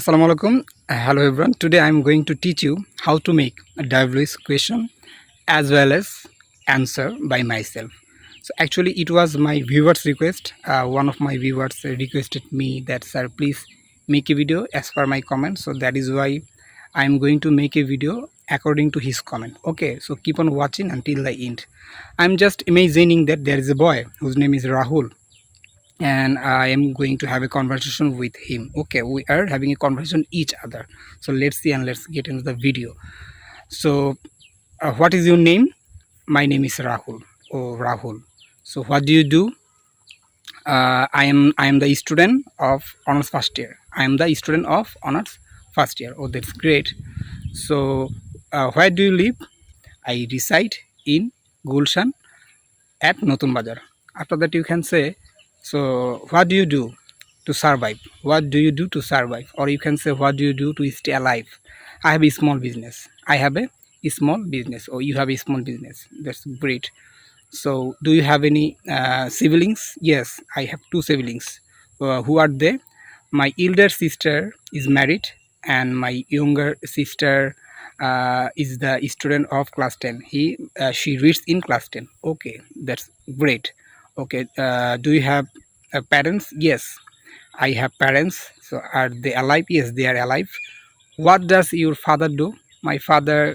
Assalamu alaikum. Hello everyone. Today I am going to teach you how to make a WS question as well as answer by myself. So actually it was my viewers request. One of my viewers requested me that sir please make a video as per my comment. So that is why I am going to make a video according to his comment. Okay, so keep on watching until the end. I am just imagining that there is a boy whose name is Rahul, and I am going to have a conversation with him. Okay, we are having a conversation each other. So let's see and let's get into the video. So what is your name? My name is Rahul. Oh, Rahul. So what do you do? I am the student of honors first year. I am the student of honors first year. Oh, that's great. So where do you live? I reside in Gulshan at Notun Bazar. After that you can say, so what do you do to survive? What do you do to survive? Or you can say, what do you do to stay alive? I have a small business. I have a small business. Or you have a small business. That's great. So do you have any siblings? Yes, I have two siblings. Who are they? My elder sister is married and my younger sister is the student of class 10. She reads in class 10. Okay, that's great. Okay, do you have parents? Yes, I have parents. So are they alive? Yes, they are alive. What does your father do? My father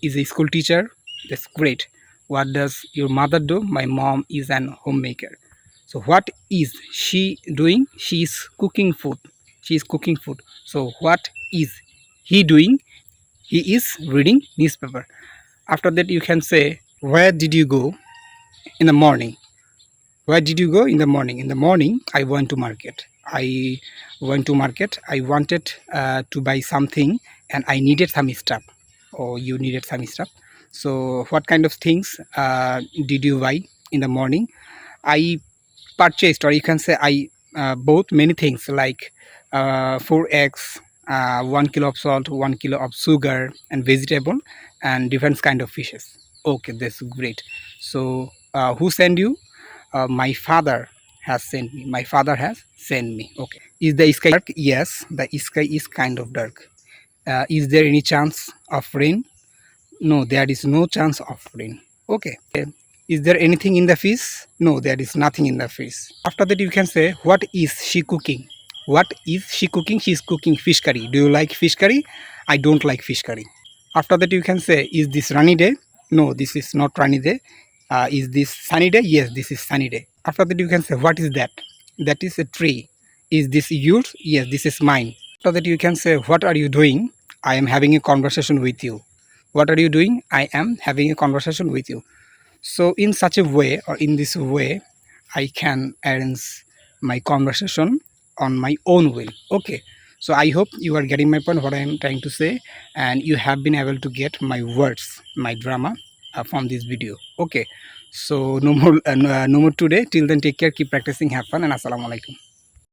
is a school teacher. That's great. What does your mother do? My mom is an homemaker. So what is she doing? She is cooking food. She is cooking food. So what is he doing? He is reading newspaper. After that you can say, where did you go in the morning? Where did you go in the morning? In the morning I went to market. I went to market. I wanted to buy something and I needed some stuff. Or you needed some stuff. So what kind of things did you buy in the morning? I purchased, or you can say I bought many things like 4 eggs, 1 kilo of salt, 1 kilo of sugar and vegetable and different kind of fishes. Okay, that's great. So who sent you? My father has sent me. My father has sent me. Okay. Is the sky dark? Yes, the sky is kind of dark. Is there any chance of rain? No, there is no chance of rain. Okay. Is there anything in the fish? No, there is nothing in the fish. After that, you can say, what is she cooking? What is she cooking? She is cooking fish curry. Do you like fish curry? I don't like fish curry. After that, you can say, is this rainy day? No, this is not rainy day. Is this sunny day? Yes, this is sunny day. After that, you can say, what is that? That is a tree. Is this yours? Yes, this is mine. After that, you can say, what are you doing? I am having a conversation with you. What are you doing? I am having a conversation with you. So in such a way, or in this way, I can arrange my conversation on my own will. Okay, so I hope you are getting my point, what I am trying to say, and you have been able to get my words, my drama from this video. Okay, so no more today. Till then, take care, keep practicing, have fun, and assalamu alaikum.